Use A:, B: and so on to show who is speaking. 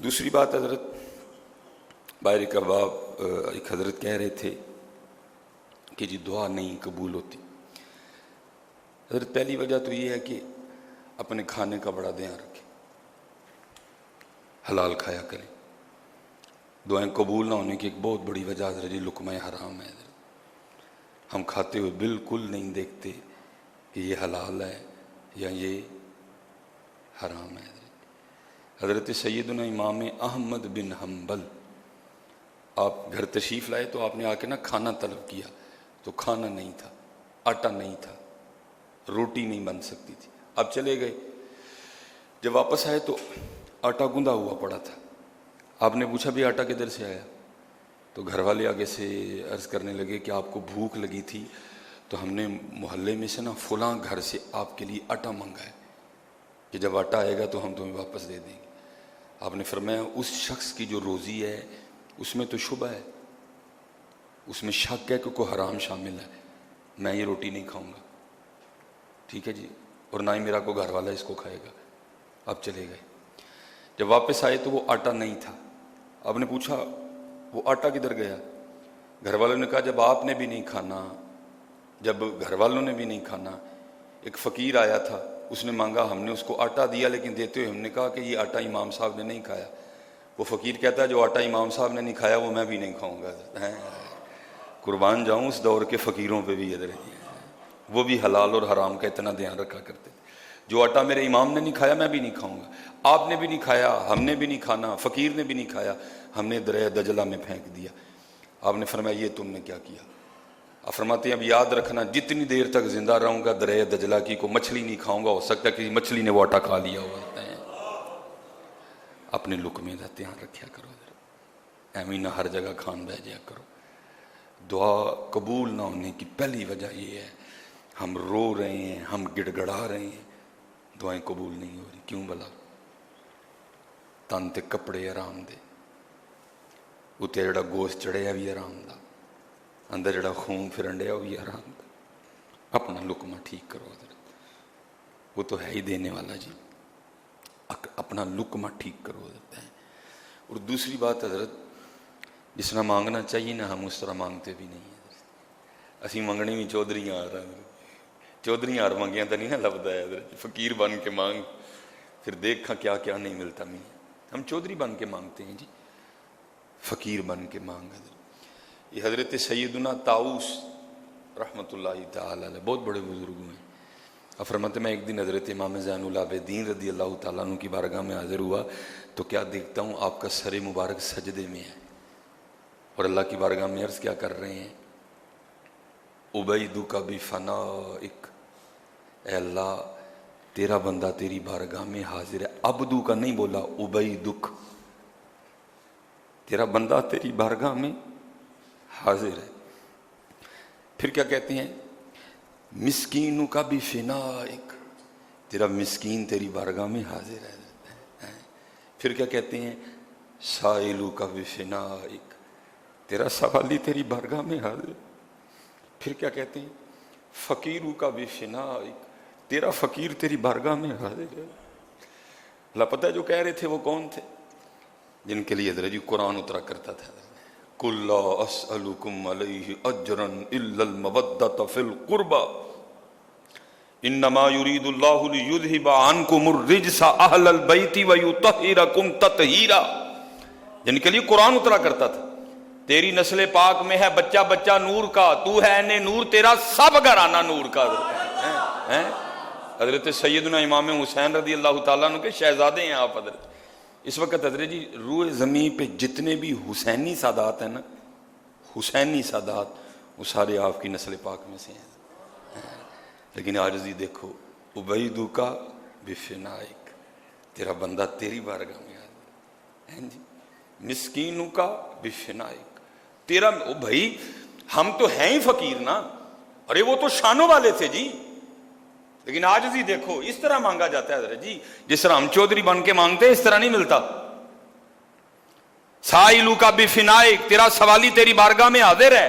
A: دوسری بات حضرت باہر کباب ایک حضرت کہہ رہے تھے کہ جی دعا نہیں قبول ہوتی. حضرت پہلی وجہ تو یہ ہے کہ اپنے کھانے کا بڑا دھیان رکھیں، حلال کھایا کریں. دعائیں قبول نہ ہونے کی ایک بہت بڑی وجہ حضرت جی لقمہ حرام ہے. حضرت ہم کھاتے ہوئے بالکل نہیں دیکھتے کہ یہ حلال ہے یا یہ حرام ہے. حضرت سیدنا امام احمد بن حنبل آپ گھر تشریف لائے تو آپ نے آ کے نا کھانا طلب کیا تو کھانا نہیں تھا، آٹا نہیں تھا، روٹی نہیں بن سکتی تھی. آپ چلے گئے، جب واپس آئے تو آٹا گندا ہوا پڑا تھا. آپ نے پوچھا بھی آٹا کدھر سے آیا؟ تو گھر والے آگے سے عرض کرنے لگے کہ آپ کو بھوک لگی تھی تو ہم نے محلے میں سے نا فلاں گھر سے آپ کے لیے آٹا منگا ہے کہ جب آٹا آئے گا تو ہم تمہیں واپس دے دیں گے. آپ نے فرمایا اس شخص کی جو روزی ہے اس میں تو شبہ ہے، اس میں شک ہے کہ کوئی حرام شامل ہے، میں یہ روٹی نہیں کھاؤں گا، ٹھیک ہے جی، اور نہ ہی میرا کوئی گھر والا اس کو کھائے گا. آپ چلے گئے، جب واپس آئے تو وہ آٹا نہیں تھا. آپ نے پوچھا وہ آٹا کدھر گیا؟ گھر والوں نے کہا جب آپ نے بھی نہیں کھانا، جب گھر والوں نے بھی نہیں کھانا، ایک فقیر آیا تھا، اس نے مانگا، ہم نے اس کو آٹا دیا، لیکن دیتے ہوئے ہم نے کہا کہ یہ آٹا امام صاحب نے نہیں کھایا. وہ فقیر کہتا ہے جو آٹا امام صاحب نے نہیں کھایا وہ میں بھی نہیں کھاؤں گا. قربان جاؤں اس دور کے فقیروں پہ بھی حضرت، وہ بھی حلال اور حرام کا اتنا دھیان رکھا کرتے تھے. جو آٹا میرے امام نے نہیں کھایا میں بھی نہیں کھاؤں گا، آپ نے بھی نہیں کھایا، ہم نے بھی نہیں کھانا، فقیر نے بھی نہیں کھایا، ہم نے دریا دجلہ میں پھینک دیا. آپ نے فرمایا یہ تم نے کیا کیا؟ آپ فرماتے ہیں اب یاد رکھنا جتنی دیر تک زندہ رہوں گا دریا دجلہ کی کوئی مچھلی نہیں کھاؤں گا، ہو سکتا ہے کہ مچھلی نے وہ آٹا کھا لیا ہوا. اپنے لقمے کا دھیان رکھیا کرو، ایویں نہ ہر جگہ کھان بہ جایا کرو. دعا قبول نہ ہونے کی پہلی وجہ یہ ہے ہم رو رہے ہیں، ہم گڑ گڑا رہے ہیں، دعائیں قبول نہیں ہو رہی. کیوں بلا؟ تن تے کپڑے آرام دے، اتنے جڑا گوشت چڑھیا بھی آرام دا، اندر جڑا خون پھرن ڈیا وہ بھی آرام دا. اپنا لقمہ ٹھیک کرو حضرت، وہ تو ہے ہی دینے والا جی. اپنا لقمہ ٹھیک کرو حضرت. اور دوسری بات حضرت، جس طرح مانگنا چاہیے نا ہم اس طرح مانگتے بھی نہیں ہیں. اسی منگنی بھی چودھریاں آ رہا ہے، چودھریاں آر منگیاں تو نہیں نہ لبدا ہے حضرت. فقیر بن کے مانگ پھر دیکھا کیا کیا نہیں ملتا. ہم چودھری بن کے مانگتے ہیں جی، فقیر بن کے مانگ. حضرت یہ حضرت سیدنا طاؤس رحمۃ اللہ تعالی علیہ بہت بڑے بزرگ ہیں. فرماتے میں ایک دن حضرت امام زین العابدین رضی اللہ تعالیٰ عنہ کی بارگاہ میں حاضر ہوا تو کیا دیکھتا ہوں آپ کا سر مبارک سجدے میں ہے اور اللہ کی بارگاہ میں عرض کیا کر رہے ہیں؟ عبیدک بفنائک، اے اللہ تیرا بندہ تیری بارگاہ میں حاضر ہے. عبدو کا نہیں بولا، عبیدک، تیرا بندہ تیری بارگاہ میں حاضر ہے. پھر کیا کہتے ہیں؟ مسکینوں کا بھی فنائک، تیرا مسکین تیری بارگاہ میں حاضر ہے. پھر کیا کہتے ہیں؟ سائلوں کا بھی فنائک، تیرا سوالی تیری بارگاہ میں حاضر. پھر کیا کہتے ہیں؟ فقیروں کا بھی فنائک، تیرا فقیر تیری بارگاہ میں حاضر ہے. اللہ پتہ ہے جو کہہ رہے تھے وہ کون تھے؟ جن کے لیے حضرت جی قرآن اترا کرتا تھا. قُلْ لَا أَسْأَلُكُمْ عَلَيْهِ أَجْرًا إِلَّا الْمَوَدَّةَ فِي الْقُرْبَى إِنَّمَا يُرِيدُ اللَّهُ لِيُذْهِبَ عَنْكُمُ الرِّجْسَ أَهْلَ الْبَيْتِ وَيُطَهِّرَكُمْ تَطْهِيرًا. جن کے لیے قرآن اترا کرتا تھا. تیری نسل پاک میں ہے بچہ بچہ نور کا، تو ہے نے نور، تیرا سب گھرانہ نور کا. حضرت سیدنا امام حسین رضی اللہ تعالیٰ عنہ کے شہزادے ہیں آپ. حضرت اس وقت حضرت جی روح زمین پہ جتنے بھی حسینی سادات ہیں نا، حسینی سادات وہ سارے آپ کی نسل پاک میں سے ہیں. لیکن عاجزی دیکھو، عبیدو کا بفنائک، تیرا بندہ تیری بارگاہ میں حاضر ہے جی. مسکینوں کا بفنائک، تیرا بھائی ہم تو ہیں ہی فقیر نا، ارے وہ تو شانوں والے تھے جی. لیکن عاجزی دیکھو، اس طرح مانگا جاتا ہے حضرت جی جس طرح ہم چودھری بن کے مانگتے ہیں اس طرح نہیں ملتا. سائلو کا بفنائک، تیرا سوالی تیری بارگاہ میں حاضر ہے.